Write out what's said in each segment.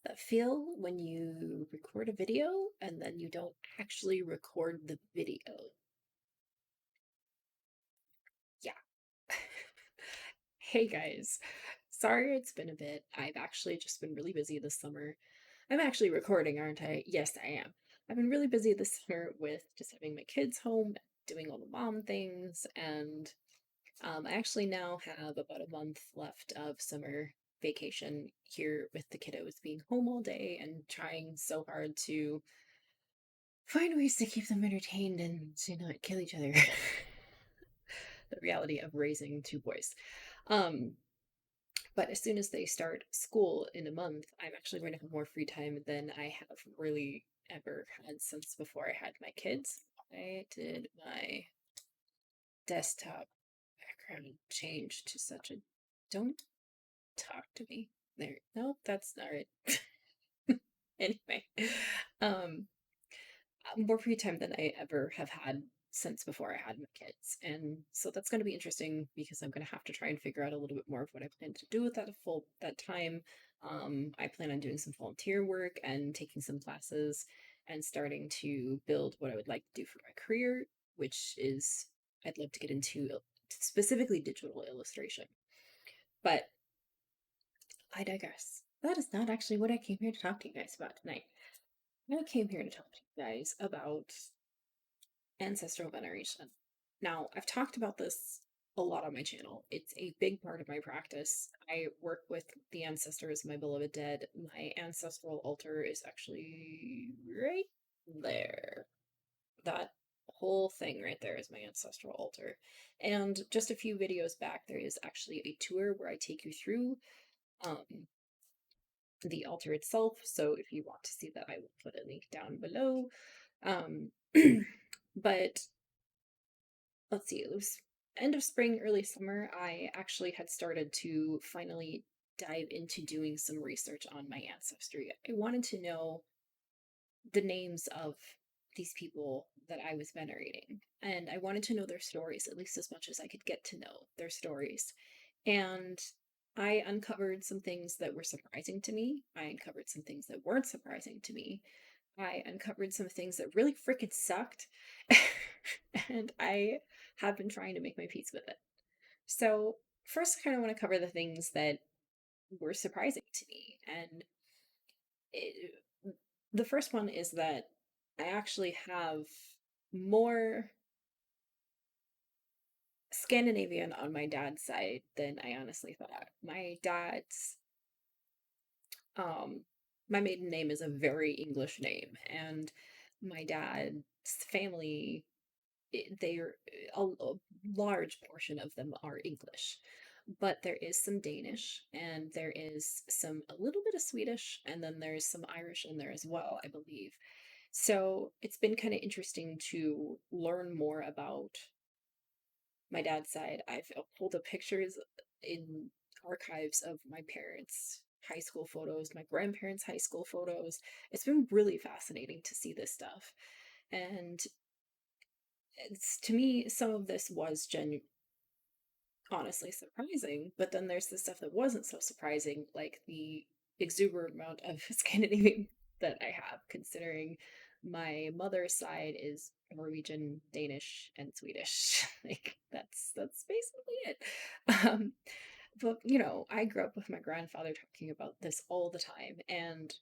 That feel when you record a video and then you don't actually record the video. Yeah. Hey guys. Sorry it's been a bit. I've actually just been really busy this summer. I'm actually recording, aren't I? Yes, I am. I've been really busy this summer with just having my kids home, doing all the mom things, and I actually now have about a month left of summer vacation here with the kiddos being home all day and trying so hard to find ways to keep them entertained and to not kill each other. The reality of raising two boys. Um, but as soon as they start school in a month, I'm actually going to have more free time than I have really ever had since before I had my kids. I did my desktop background change to such a don't talk to me. There, no, that's not right. Anyway, um, more free time than I ever have had since before I had my kids. And so that's going to be interesting because I'm going to have to try and figure out a little bit more of what I plan to do with that time. I plan on doing some volunteer work and taking some classes and starting to build what I would like to do for my career, which is I'd love to get into specifically digital illustration. But I digress. That is not actually what I came here to talk to you guys about tonight. I came here to talk to you guys about ancestral veneration. Now, I've talked about this a lot on my channel. It's a big part of my practice. I work with the ancestors, my beloved dead. My ancestral altar is actually right there. That whole thing right there is my ancestral altar. And just a few videos back, there is actually a tour where I take you through um, the altar itself. So if you want to see that, I will put a link down below. Um, but let's see, it was end of spring, early summer. I actually had started to finally dive into doing some research on my ancestry. I wanted to know the names of these people that I was venerating, and I wanted to know their stories at least as much as I could get to know their stories. And I uncovered some things that were surprising to me. I uncovered some things that weren't surprising to me. I uncovered some things that really freaking sucked. And I have been trying to make my peace with it. So, first, I kind of want to cover the things that were surprising to me. And it, the first one is that I actually have more Scandinavian on my dad's side than I honestly thought. Um, my maiden name is a very English name, and my dad's family they're a large portion of them are English, but there is some Danish and there is some a little bit of Swedish, and then there's some Irish in there as well, I believe. So it's been kind of interesting to learn more about my dad's side. I've pulled up pictures in archives of my parents' high school photos, my grandparents' high school photos. It's been really fascinating to see this stuff. And to me, some of this was honestly surprising, but then there's the stuff that wasn't so surprising, like the exuberant amount of Scandinavian that I have, considering my mother's side is Norwegian, Danish, and Swedish. Like that's basically it. Um, but I grew up with my grandfather talking about this all the time, and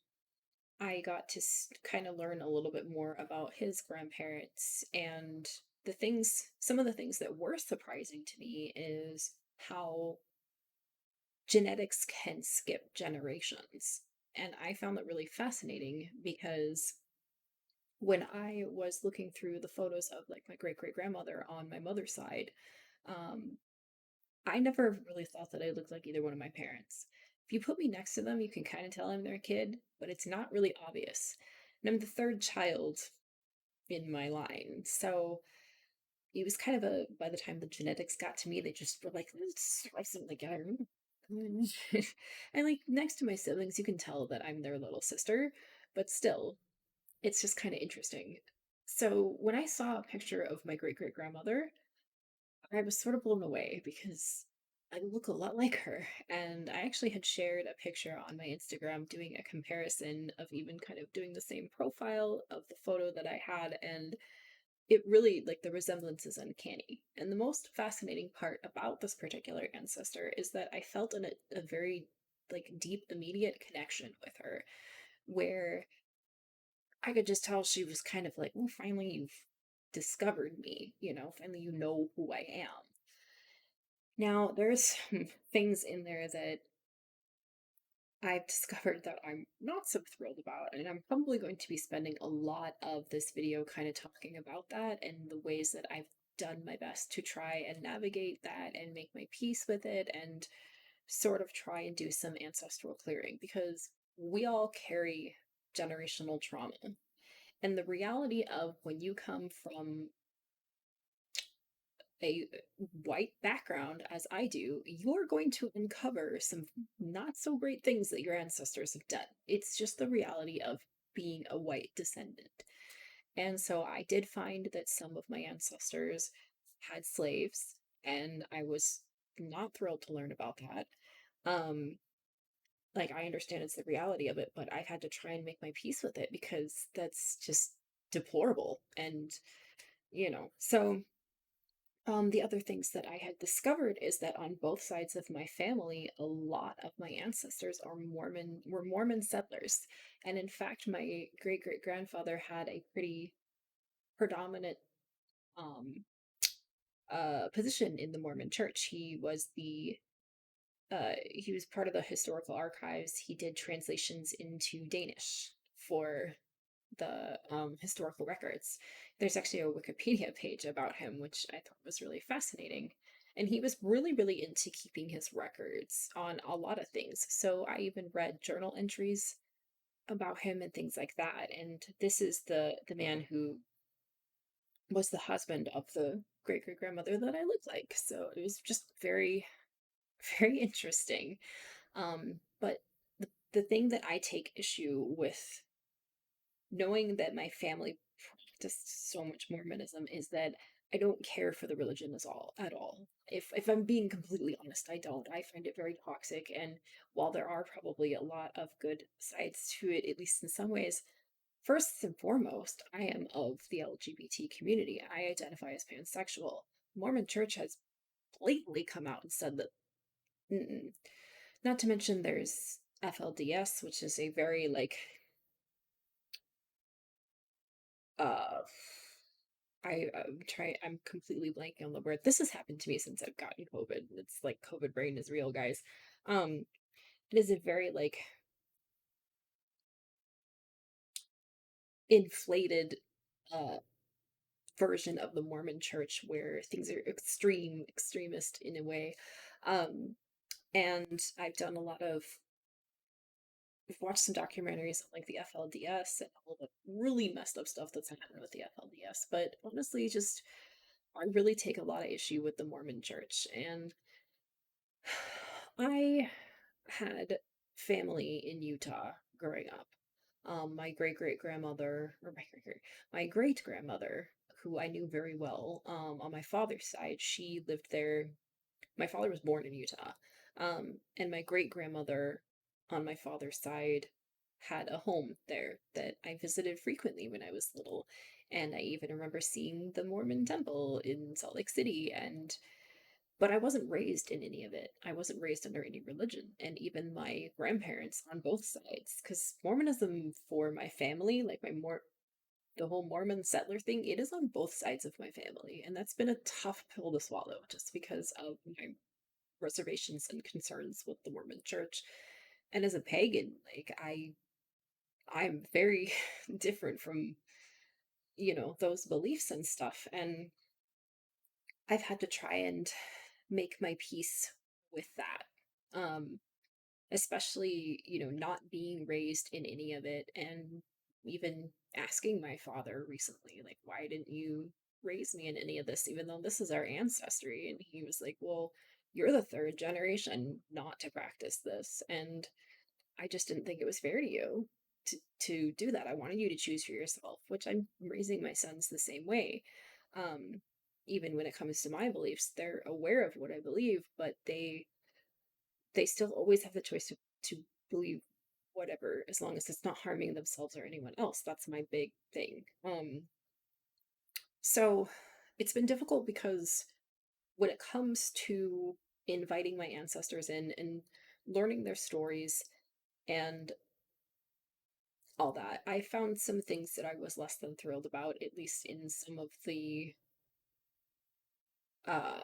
I got to kind of learn a little bit more about his grandparents, and some of the things that were surprising to me is how genetics can skip generations. And I found that really fascinating because when I was looking through the photos of like my great great grandmother on my mother's side, um, I never really thought that I looked like either one of my parents. If you put me next to them, you can kind of tell I'm their kid, but it's not really obvious. And I'm the third child in my line. So it was kind of by the time the genetics got to me, they just were like, let's throw something together. And like next to my siblings, you can tell that I'm their little sister, but still, it's just kind of interesting. So when I saw a picture of my great great grandmother, I was sort of blown away because I look a lot like her. And I actually had shared a picture on my Instagram doing a comparison of even kind of doing the same profile of the photo that I had. And it really, like, the resemblance is uncanny. And the most fascinating part about this particular ancestor is that I felt a very, like, deep, immediate connection with her, where I could just tell she was kind of like, well, finally you've discovered me, finally you know who I am. Now, there's some things in there that I've discovered that I'm not so thrilled about, and I'm probably going to be spending a lot of this video kind of talking about that and the ways that I've done my best to try and navigate that and make my peace with it and sort of try and do some ancestral clearing because we all carry generational trauma. And the reality of when you come from a white background, as I do, you're going to uncover some not so great things that your ancestors have done. It's just the reality of being a white descendant. And so I did find that some of my ancestors had slaves, and I was not thrilled to learn about that. Um, like, I understand it's the reality of it, but I've had to try and make my peace with it because that's just deplorable. And, so the other things that I had discovered is that on both sides of my family, a lot of my ancestors were Mormon settlers. And in fact, my great great grandfather had a pretty predominant um, position in the Mormon church. He was part of the historical archives. He did translations into Danish for the historical records. There's actually a Wikipedia page about him, which I thought was really fascinating. And he was really, really into keeping his records on a lot of things. So I even read journal entries about him and things like that. And this is the man who was the husband of the great great grandmother that I looked like. So it was just very, very interesting. But the thing that I take issue with knowing that my family practiced so much Mormonism is that I don't care for the religion at all. If I'm being completely honest, I don't. I find it very toxic, and while there are probably a lot of good sides to it, at least in some ways, first and foremost, I am of the LGBT community. I identify as pansexual. Mormon Church has blatantly come out and said that. Mm-mm. Not to mention there's FLDS, which is a very like uh I'm completely blanking on the word. This has happened to me since I've gotten COVID. It's like COVID brain is real, guys. Um, it is a very like inflated uh version of the Mormon church where things are extremist in a way. Um, and I've watched some documentaries on like the FLDS and all the really messed up stuff that's happened with the FLDS. But honestly, just I really take a lot of issue with the Mormon church. And I had family in Utah growing up. My great great grandmother, or my great grandmother, who I knew very well, on my father's side, she lived there. My father was born in Utah, and my great grandmother on my father's side had a home there that I visited frequently when I was little, and I even remember seeing the Mormon temple in Salt Lake City and but I wasn't raised in any of it. I wasn't raised under any religion. And even my grandparents on both sides, because Mormonism for my family, like the whole Mormon settler thing, it is on both sides of my family. And that's been a tough pill to swallow just because of my reservations and concerns with the Mormon church. And as a pagan, like I'm very different from, those beliefs and stuff. And I've had to try and make my peace with that. Um, Especially, not being raised in any of it and even asking my father recently, like, why didn't you raise me in any of this, even though this is our ancestry? And he was like, well, you're the third generation not to practice this. And I just didn't think it was fair to you to do that. I wanted you to choose for yourself, which I'm raising my sons the same way. Um, even when it comes to my beliefs, they're aware of what I believe, but they still always have the choice to believe whatever, as long as it's not harming themselves or anyone else. That's my big thing. So it's been difficult because when it comes to inviting my ancestors in and learning their stories and all that, I found some things that I was less than thrilled about, at least in some of the uh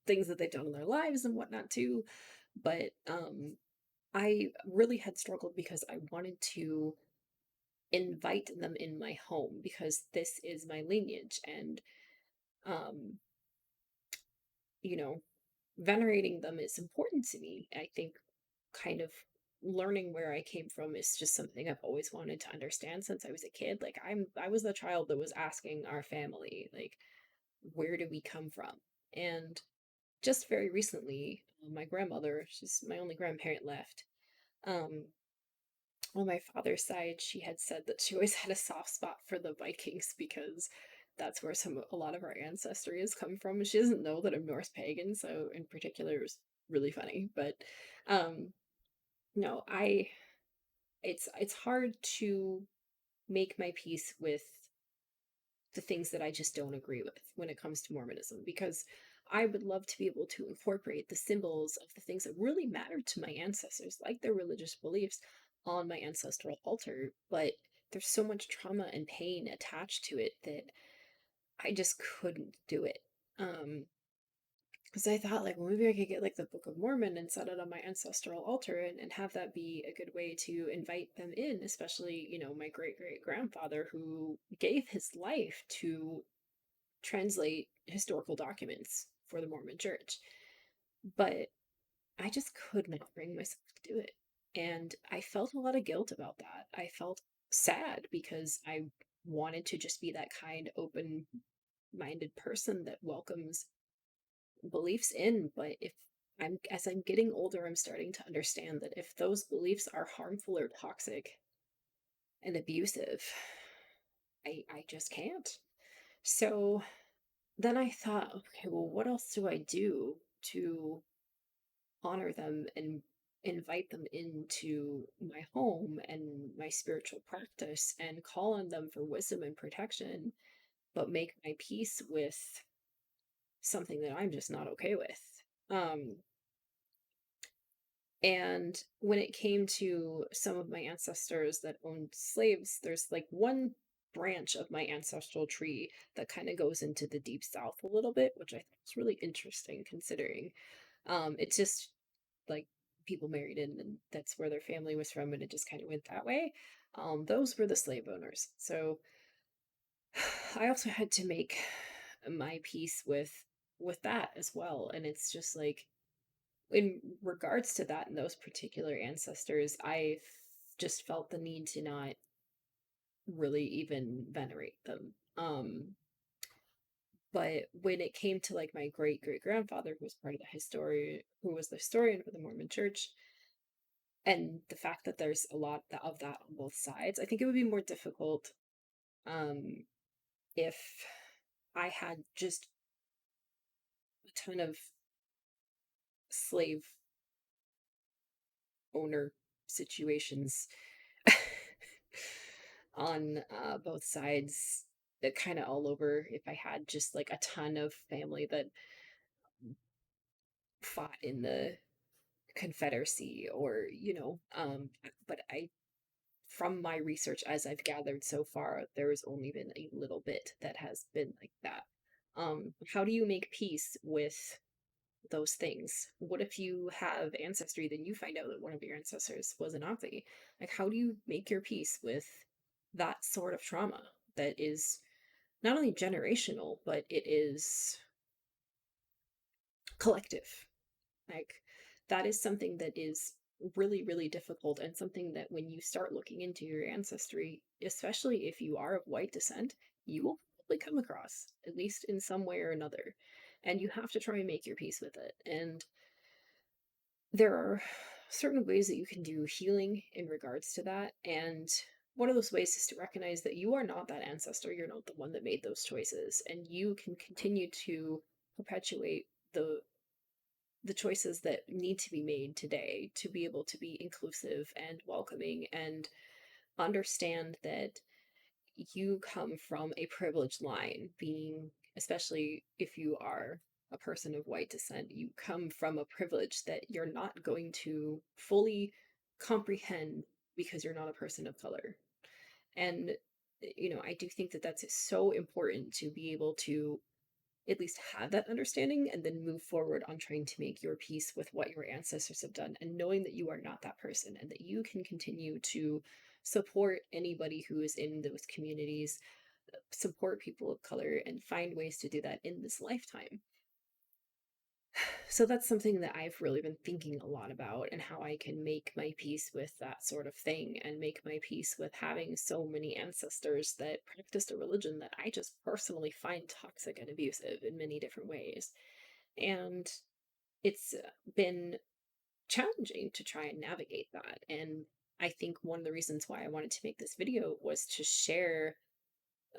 things that they've done in their lives and whatnot too. But I really had struggled because I wanted to invite them in my home because this is my lineage, and um you know, venerating them is important to me. I think kind of learning where I came from is just something I've always wanted to understand since I was a kid. Like I was the child that was asking our family, like, where do we come from? And just very recently, my grandmother, she's my only grandparent left. Um, on my father's side, she had said that she always had a soft spot for the Vikings because that's where a lot of our ancestry has come from. She doesn't know that I'm Norse pagan, so in particular, it was really funny. But um, no, it's hard to make my peace with the things that I just don't agree with when it comes to Mormonism, because I would love to be able to incorporate the symbols of the things that really mattered to my ancestors, like their religious beliefs, on my ancestral altar. But there's so much trauma and pain attached to it that I just couldn't do it. Because I thought, like, well, maybe I could get like the Book of Mormon and set it on my ancestral altar, and have that be a good way to invite them in, especially, my great great grandfather who gave his life to translate historical documents for the Mormon Church. But I just could not bring myself to do it. And I felt a lot of guilt about that. I felt sad because I wanted to just be that kind, open minded person that welcomes beliefs in. But as I'm getting older, I'm starting to understand that if those beliefs are harmful or toxic and abusive, I just can't. So then I thought, okay, well, what else do I do to honor them and invite them into my home and my spiritual practice and call on them for wisdom and protection, but make my peace with something that I'm just not okay with. Um, and when it came to some of my ancestors that owned slaves, there's like one branch of my ancestral tree that kind of goes into the deep south a little bit, which I thought was really interesting considering it's just like people married in, and that's where their family was from, and it just kind of went that way. Those were the slave owners. So I also had to make my peace with that as well. And it's just like, in regards to that and those particular ancestors, just felt the need to not really even venerate them. But when it came to like my great great grandfather, who was part of the history, who was the historian for the Mormon Church, and the fact that there's a lot of that on both sides, I think it would be more difficult um, if I had just a ton of slave owner situations on both sides, kind of all over. If I had just like a ton of family that fought in the Confederacy, or but I from my research, as I've gathered so far, there's only been a little bit that has been like that. How do you make peace with those things? What if you have ancestry, then you find out that one of your ancestors was a Nazi? Like, how do you make your peace with that sort of trauma that is not only generational, but it is collective? Like, that is something that is really, really difficult, and something that when you start looking into your ancestry, especially if you are of white descent, you will probably come across, at least in some way or another. And you have to try and make your peace with it. And there are certain ways that you can do healing in regards to that. And one of those ways is to recognize that you are not that ancestor. You're not the one that made those choices, and you can continue to perpetuate the choices that need to be made today to be able to be inclusive and welcoming and understand that you come from a privileged line, being, especially if you are a person of white descent, you come from a privilege that you're not going to fully comprehend because you're not a person of color. And, I do think that that's so important to be able to at least have that understanding and then move forward on trying to make your peace with what your ancestors have done and knowing that you are not that person and that you can continue to support anybody who is in those communities, support people of color, and find ways to do that in this lifetime. So that's something that I've really been thinking a lot about, and how I can make my peace with that sort of thing and make my peace with having so many ancestors that practiced a religion that I just personally find toxic and abusive in many different ways. And it's been challenging to try and navigate that. And I think one of the reasons why I wanted to make this video was to share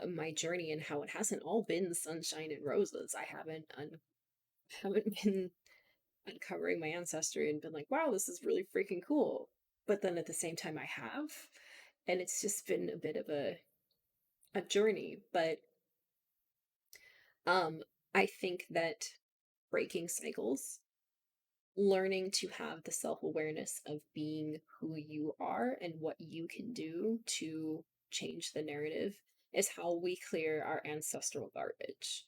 my journey and how it hasn't all been sunshine and roses. I haven't been uncovering my ancestry and been like, wow, this is really freaking cool. But then at the same time, I have. And it's just been a bit of a journey. But um, I think that breaking cycles, learning to have the self awareness of being who you are and what you can do to change the narrative is how we clear our ancestral garbage.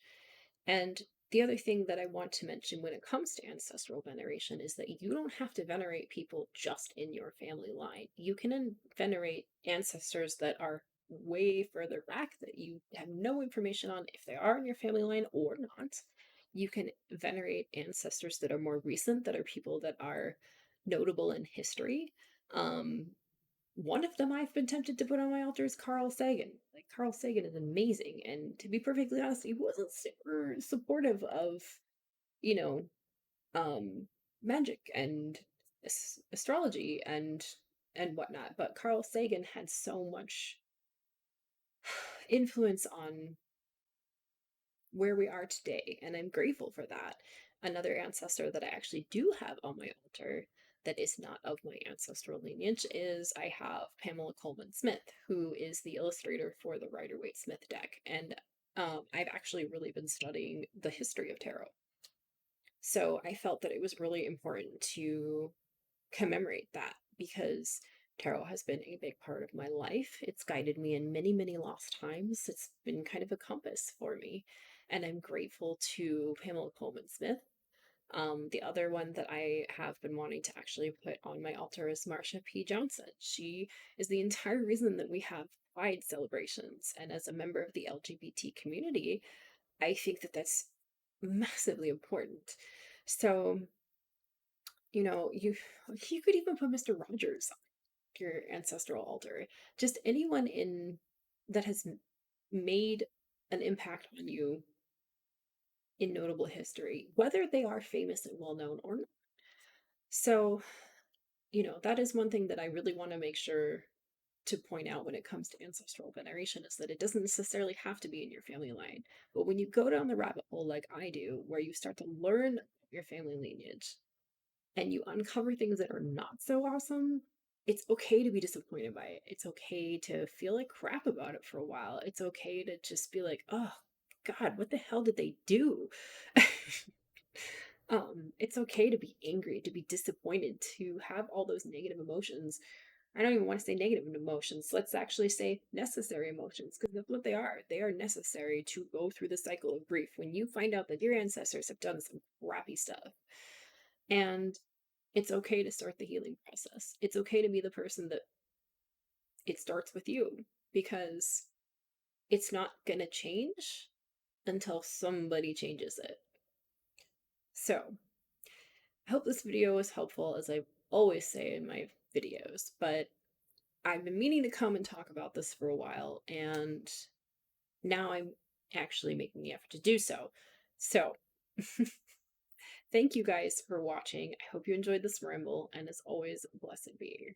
And the other thing that I want to mention when it comes to ancestral veneration is that you don't have to venerate people just in your family line. You can venerate ancestors that are way further back that you have no information on if they are in your family line or not. You can venerate ancestors that are more recent, that are people that are notable in history. Um, One of them I've been tempted to put on my altar is Carl Sagan. Like, Carl Sagan is amazing, and to be perfectly honest, he wasn't super supportive of, you know, um, magic and astrology and whatnot. But Carl Sagan had so much influence on where we are today, and I'm grateful for that. Another ancestor that I actually do have on my altar that is not of my ancestral lineage is I have Pamela Coleman Smith, who is the illustrator for the Rider Waite Smith deck. And I've actually really been studying the history of tarot. So I felt that it was really important to commemorate that because tarot has been a big part of my life. It's guided me in many, many lost times. It's been kind of a compass for me. And I'm grateful to Pamela Coleman Smith. The other one that I have been wanting to actually put on my altar is Marsha P. Johnson. She is the entire reason that we have Pride celebrations. And as a member of the LGBT community, I think that that's massively important. So, you could even put Mr. Rogers on your ancestral altar. Just anyone in that has made an impact on you in notable history, whether they are famous and well known or not. So, that is one thing that I really want to make sure to point out when it comes to ancestral veneration is that it doesn't necessarily have to be in your family line. But when you go down the rabbit hole like I do, where you start to learn your family lineage and you uncover things that are not so awesome, it's okay to be disappointed by it. It's okay to feel like crap about it for a while. It's okay to just be like, oh, God, what the hell did they do? It's okay to be angry, to be disappointed, to have all those negative emotions. I don't even want to say negative emotions. Let's actually say necessary emotions, because that's what they are. They are necessary to go through the cycle of grief when you find out that your ancestors have done some crappy stuff. And it's okay to start the healing process. It's okay to be the person that it starts with you, because it's not going to change until somebody changes it. So, I hope this video was helpful, as I always say in my videos, but I've been meaning to come and talk about this for a while, and now I'm actually making the effort to do so. So, thank you guys for watching. I hope you enjoyed this ramble, and as always, blessed be.